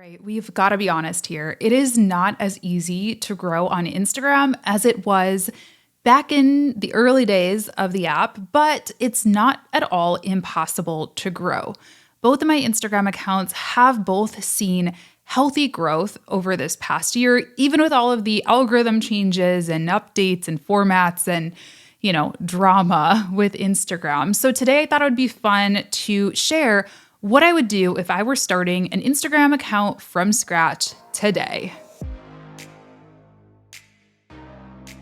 Right, we've got to be honest here. It is not as easy to grow on Instagram as it was back in the early days of the app, but it's not at all impossible to grow. Both of my Instagram accounts have both seen healthy growth over this past year, even with all of the algorithm changes and updates and formats and drama with Instagram. So today I thought it would be fun to share what I would do if I were starting an Instagram account from scratch today.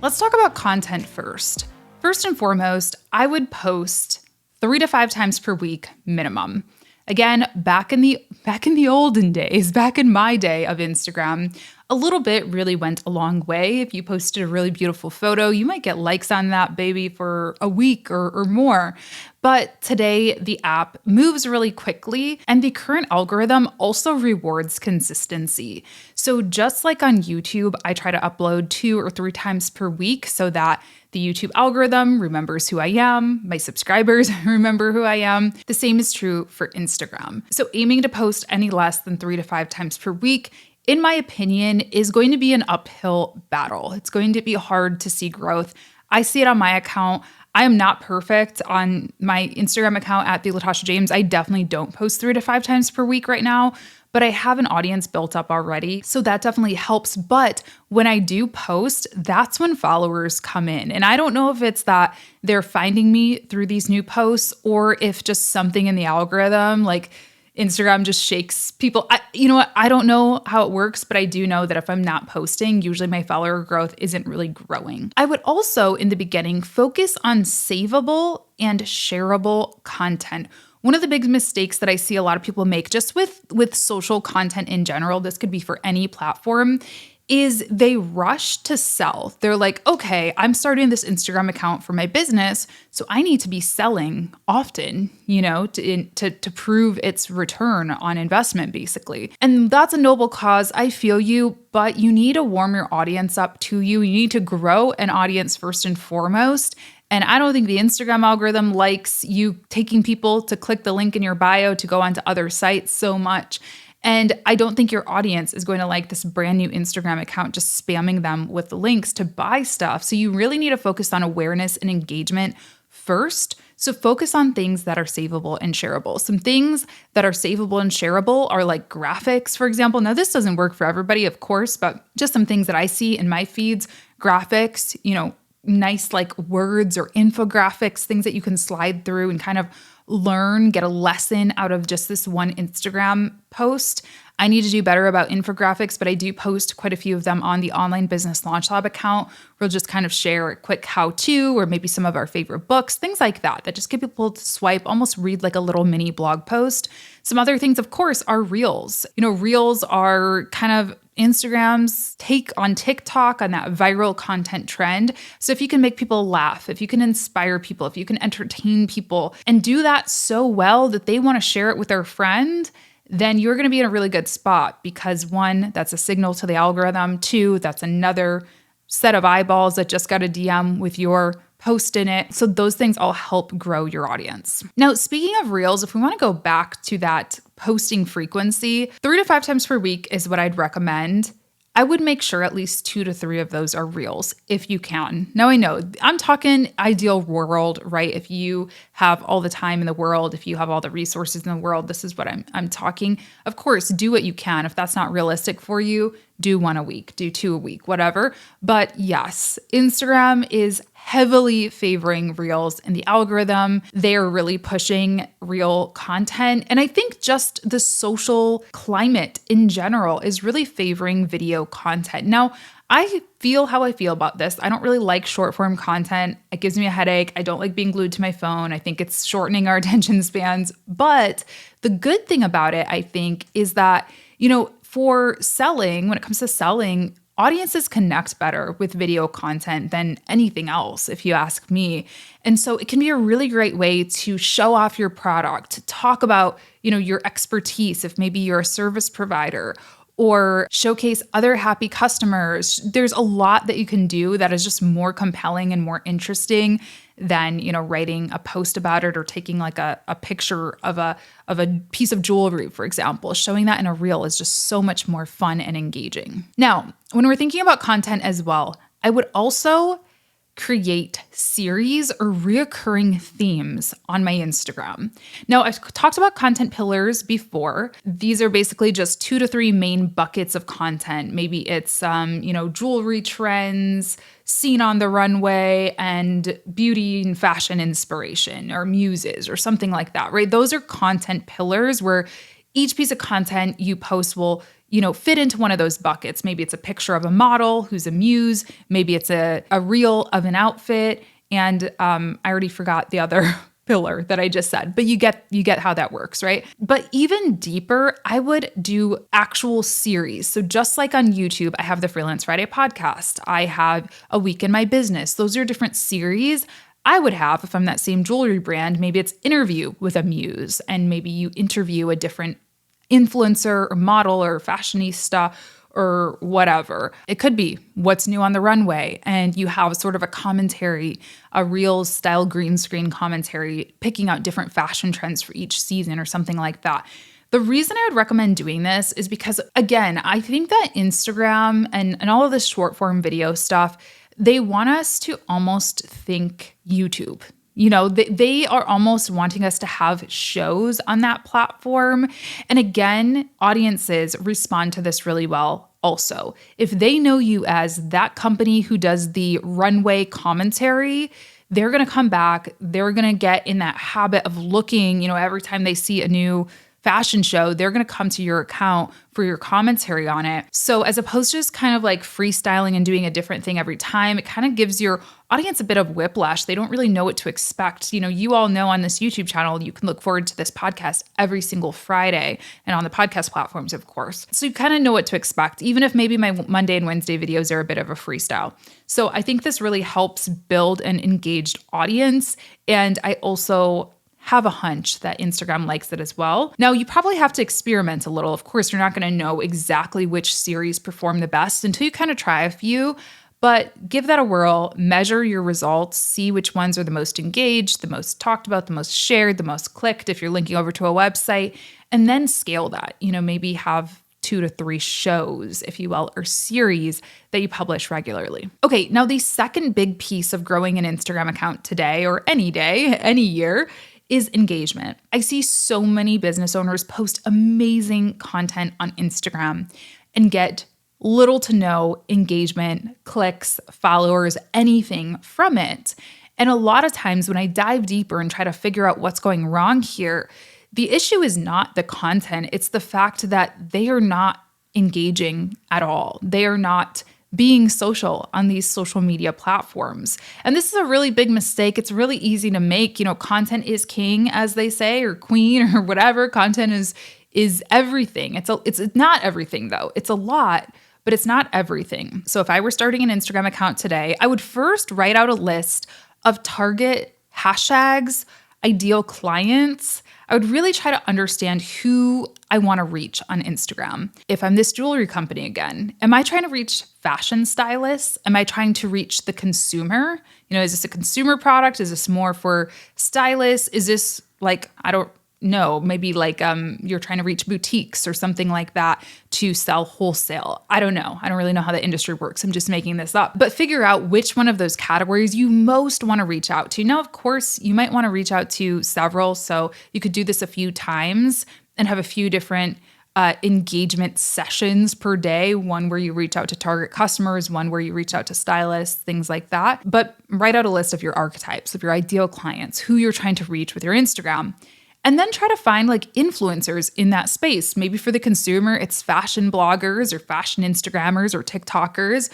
Let's talk about content first. First and foremost, I would post 3 to 5 times per week minimum. Again, back in the olden days, back in my day of Instagram, a little bit really went a long way. If you posted a really beautiful photo, you might get likes on that baby for a week or more. But today, the app moves really quickly, and the current algorithm also rewards consistency. So just like on YouTube, I try to upload 2 or 3 times per week so that the YouTube algorithm remembers who I am, my subscribers remember who I am. The same is true for Instagram. So aiming to post any less than 3 to 5 times per week, in my opinion, is going to be an uphill battle. It's going to be hard to see growth. I see it on my account. I am not perfect on my Instagram account at the Latasha James. I definitely don't post 3 to 5 times per week right now, but I have an audience built up already. So that definitely helps. But when I do post, that's when followers come in. And I don't know if it's that they're finding me through these new posts or if just something in the algorithm, like Instagram just shakes people. I don't know how it works, but I do know that if I'm not posting, usually my follower growth isn't really growing. I would also, in the beginning, focus on savable and shareable content. One of the big mistakes that I see a lot of people make just with social content in general, this could be for any platform, is they rush to sell. They're like, okay, I'm starting this Instagram account for my business, so I need to be selling often, to prove its return on investment, basically. And that's a noble cause. I feel you, but you need to warm your audience up to you. You need to grow an audience first and foremost. And I don't think the Instagram algorithm likes you taking people to click the link in your bio to go onto other sites so much. And I don't think your audience is going to like this brand new Instagram account just spamming them with the links to buy stuff. So you really need to focus on awareness and engagement first. So focus on things that are savable and shareable. Some things that are savable and shareable are like graphics, for example. Now, this doesn't work for everybody, of course, but just some things that I see in my feeds, graphics, nice like words or infographics, things that you can slide through and kind of get a lesson out of just this one Instagram post. I need to do better about infographics, but I do post quite a few of them on the Online Business Launch Lab account. We'll just kind of share a quick how-to or maybe some of our favorite books, things like that just get people to swipe, almost read like a little mini blog post. Some other things, of course, are Reels. Reels are kind of Instagram's take on TikTok on that viral content trend. So if you can make people laugh, if you can inspire people, if you can entertain people and do that so well that they want to share it with their friend, then you're going to be in a really good spot because 1, that's a signal to the algorithm. 2, that's another set of eyeballs that just got a DM with your post in it. So those things all help grow your audience. Now, speaking of Reels, if we want to go back to that posting frequency, 3 to 5 times per week is what I'd recommend. I would make sure at least 2 to 3 of those are Reels if you can. Now, I know I'm talking ideal world, right? If you have all the time in the world, if you have all the resources in the world, this is what I'm talking. Of course, do what you can. If that's not realistic for you, do 1 a week, do 2 a week, whatever. But yes, Instagram is heavily favoring Reels in the algorithm. They are really pushing Reel content. And I think just the social climate in general is really favoring video content. Now, I feel how I feel about this. I don't really like short form content. It gives me a headache. I don't like being glued to my phone. I think it's shortening our attention spans. But the good thing about it, I think, is that, for selling, when it comes to selling, audiences connect better with video content than anything else, if you ask me. And so it can be a really great way to show off your product, to talk about, your expertise, if maybe you're a service provider, or showcase other happy customers. There's a lot that you can do that is just more compelling and more interesting than, writing a post about it or taking like a picture of a piece of jewelry, for example. Showing that in a reel is just so much more fun and engaging. Now, when we're thinking about content as well, I would also create series or reoccurring themes on my Instagram. Now, I've talked about content pillars before. These are basically just 2 to 3 main buckets of content. Maybe it's, jewelry trends, seen on the runway, and beauty and fashion inspiration or muses or something like that, right? Those are content pillars where each piece of content you post will fit into one of those buckets. Maybe it's a picture of a model who's a muse. Maybe it's a reel of an outfit. And I already forgot the other pillar that I just said, but you get how that works, right? But even deeper, I would do actual series. So just like on YouTube, I have the Freelance Friday podcast. I have A Week in My Business. Those are different series. I would have, if I'm that same jewelry brand, maybe it's interview with a muse, and maybe you interview a different influencer or model or fashionista or whatever. It could be what's new on the runway, and you have sort of a commentary, a real style green screen commentary, picking out different fashion trends for each season or something like that. The reason I would recommend doing this is because, again, I think that Instagram and all of this short form video stuff, they want us to almost think YouTube. They are almost wanting us to have shows on that platform. And again, audiences respond to this really well also. If they know you as that company who does the runway commentary, they're going to come back. They're going to get in that habit of looking, every time they see a new fashion show, they're going to come to your account for your commentary on it. So as opposed to just kind of like freestyling and doing a different thing every time, it kind of gives your audience a bit of whiplash. They don't really know what to expect. You all know on this YouTube channel, you can look forward to this podcast every single Friday and on the podcast platforms, of course. So you kind of know what to expect, even if maybe my Monday and Wednesday videos are a bit of a freestyle. So I think this really helps build an engaged audience. And I also have a hunch that Instagram likes it as well. Now, you probably have to experiment a little. Of course, you're not going to know exactly which series perform the best until you kind of try a few, but give that a whirl, measure your results, see which ones are the most engaged, the most talked about, the most shared, the most clicked if you're linking over to a website, and then scale that. Maybe have 2 to 3 shows, if you will, or series that you publish regularly. Okay, now the second big piece of growing an Instagram account today, or any day, any year, is engagement. I see so many business owners post amazing content on Instagram and get little to no engagement, clicks, followers, anything from it. And a lot of times when I dive deeper and try to figure out what's going wrong here, the issue is not the content, it's the fact that they are not engaging at all. They are not being social on these social media platforms. And this is a really big mistake. It's really easy to make. Content is king, as they say, or queen, or whatever. Content is everything. It's not everything though. It's a lot, but it's not everything. So if I were starting an Instagram account today, I would first write out a list of target hashtags, ideal clients. I would really try to understand who I want to reach on Instagram. If I'm this jewelry company again, am I trying to reach fashion stylists? Am I trying to reach the consumer? Is this a consumer product? Is this more for stylists? Is this like, I don't know, maybe like you're trying to reach boutiques or something like that to sell wholesale. I don't know. I don't really know how the industry works. I'm just making this up. But figure out which one of those categories you most want to reach out to. Now, of course, you might want to reach out to several. So you could do this a few times and have a few different engagement sessions per day, one where you reach out to target customers, one where you reach out to stylists, things like that. But write out a list of your archetypes, of your ideal clients, who you're trying to reach with your Instagram. And then try to find like influencers in that space. Maybe for the consumer, it's fashion bloggers or fashion Instagrammers or TikTokers.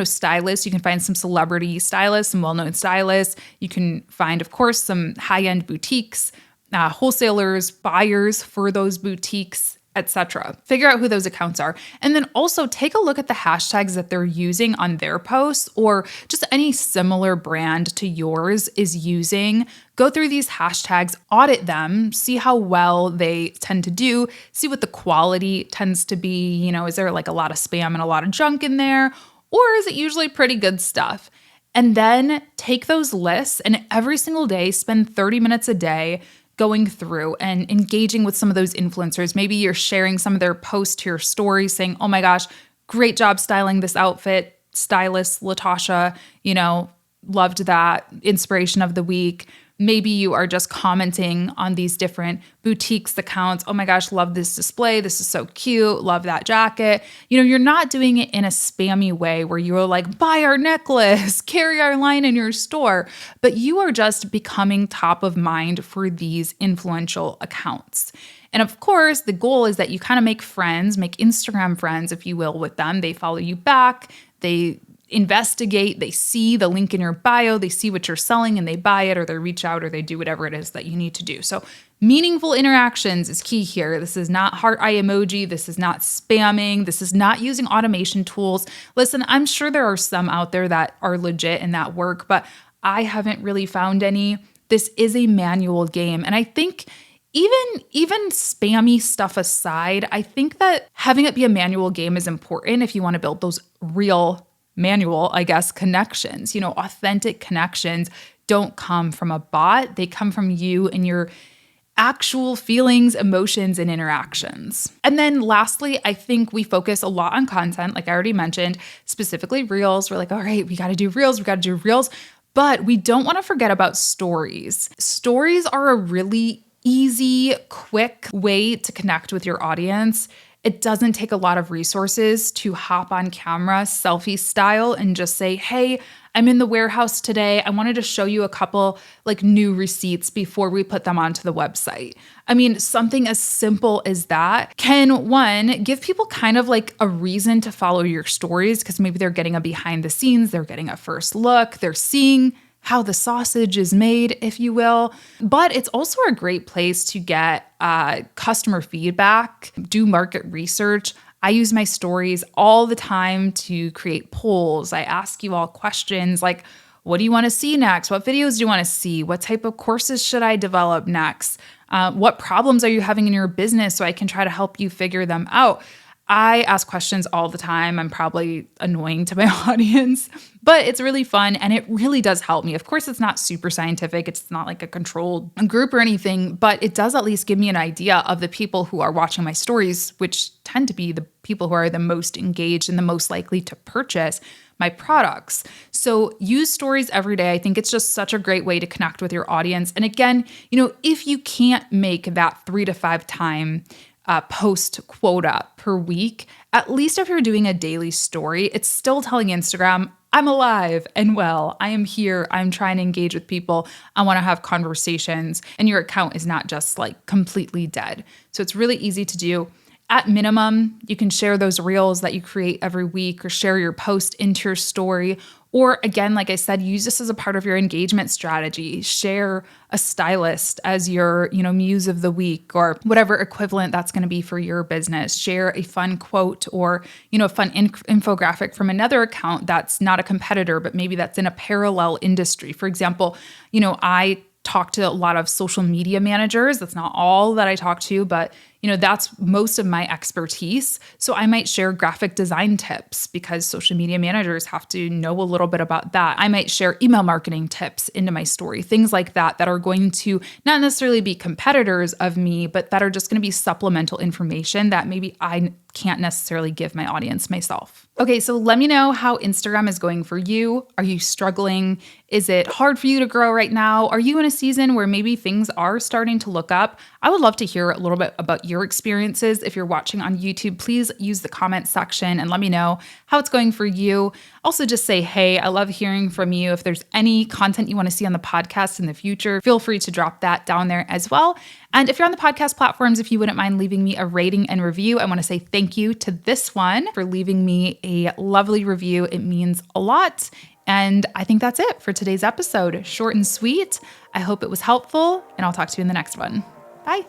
Stylists, you can find some celebrity stylists, some well-known stylists. You can find, of course, some high-end boutiques, wholesalers, buyers for those boutiques, etc. Figure out who those accounts are. And then also take a look at the hashtags that they're using on their posts, or just any similar brand to yours is using. Go through these hashtags, audit them, see how well they tend to do, see what the quality tends to be. Is there like a lot of spam and a lot of junk in there? Or is it usually pretty good stuff? And then take those lists and every single day spend 30 minutes a day going through and engaging with some of those influencers. Maybe you're sharing some of their posts to your story saying, oh my gosh, great job styling this outfit. Stylist Latasha, loved that. Inspiration of the week. Maybe you are just commenting on these different boutiques accounts. Oh my gosh, love this display. This is so cute. Love that jacket. You're not doing it in a spammy way where you're like, buy our necklace, carry our line in your store. But you are just becoming top of mind for these influential accounts. And of course, the goal is that you kind of make friends, make Instagram friends, if you will, with them. They follow you back. They investigate, they see the link in your bio, they see what you're selling and they buy it, or they reach out, or they do whatever it is that you need to do. So meaningful interactions is key here. This is not heart eye emoji. This is not spamming. This is not using automation tools. Listen, I'm sure there are some out there that are legit and that work, but I haven't really found any. This is a manual game. And I think even spammy stuff aside, I think that having it be a manual game is important if you want to build those real manual, connections. Authentic connections don't come from a bot. They come from you and your actual feelings, emotions, and interactions. And then lastly, I think we focus a lot on content, like I already mentioned, specifically reels. We're like, all right, we got to do reels. But we don't want to forget about stories. Stories are a really easy, quick way to connect with your audience. It doesn't take a lot of resources to hop on camera, selfie style, and just say, hey, I'm in the warehouse today. I wanted to show you a couple new receipts before we put them onto the website. Something as simple as that can, one, give people kind of a reason to follow your stories, because maybe they're getting a behind the scenes, they're getting a first look, they're seeing how the sausage is made, if you will. But it's also a great place to get customer feedback, do market research. I use my stories all the time to create polls. I ask you all questions like, what do you want to see next? What videos do you want to see? What type of courses should I develop next? What problems are you having in your business so I can try to help you figure them out? I ask questions all the time. I'm probably annoying to my audience, but it's really fun and it really does help me. Of course, it's not super scientific. It's not like a controlled group or anything, but it does at least give me an idea of the people who are watching my stories, which tend to be the people who are the most engaged and the most likely to purchase my products. So use stories every day. I think it's just such a great way to connect with your audience. And again, if you can't make that 3 to 5 time post quota per week, at least if you're doing a daily story, it's still telling Instagram, I'm alive and well. I am here. I'm trying to engage with people. I want to have conversations. And your account is not just completely dead. So it's really easy to do. At minimum, you can share those reels that you create every week or share your post into your story. Or again, like I said, use this as a part of your engagement strategy. Share a stylist as your, muse of the week or whatever equivalent that's going to be for your business. Share a fun quote or, a fun infographic from another account that's not a competitor, but maybe that's in a parallel industry. For example, I talk to a lot of social media managers. That's not all that I talk to, but that's most of my expertise. So I might share graphic design tips because social media managers have to know a little bit about that. I might share email marketing tips into my story, things like that are going to not necessarily be competitors of me, but that are just going to be supplemental information that maybe I can't necessarily give my audience myself. Okay, so let me know how Instagram is going for you. Are you struggling? Is it hard for you to grow right now? Are you in a season where maybe things are starting to look up? I would love to hear a little bit about your experiences. If you're watching on YouTube, please use the comment section and let me know how it's going for you. Also, just say, hey, I love hearing from you. If there's any content you want to see on the podcast in the future, feel free to drop that down there as well. And if you're on the podcast platforms, if you wouldn't mind leaving me a rating and review, I want to say thank you to this one for leaving me a lovely review. It means a lot. And I think that's it for today's episode. Short and sweet. I hope it was helpful, and I'll talk to you in the next one. Bye.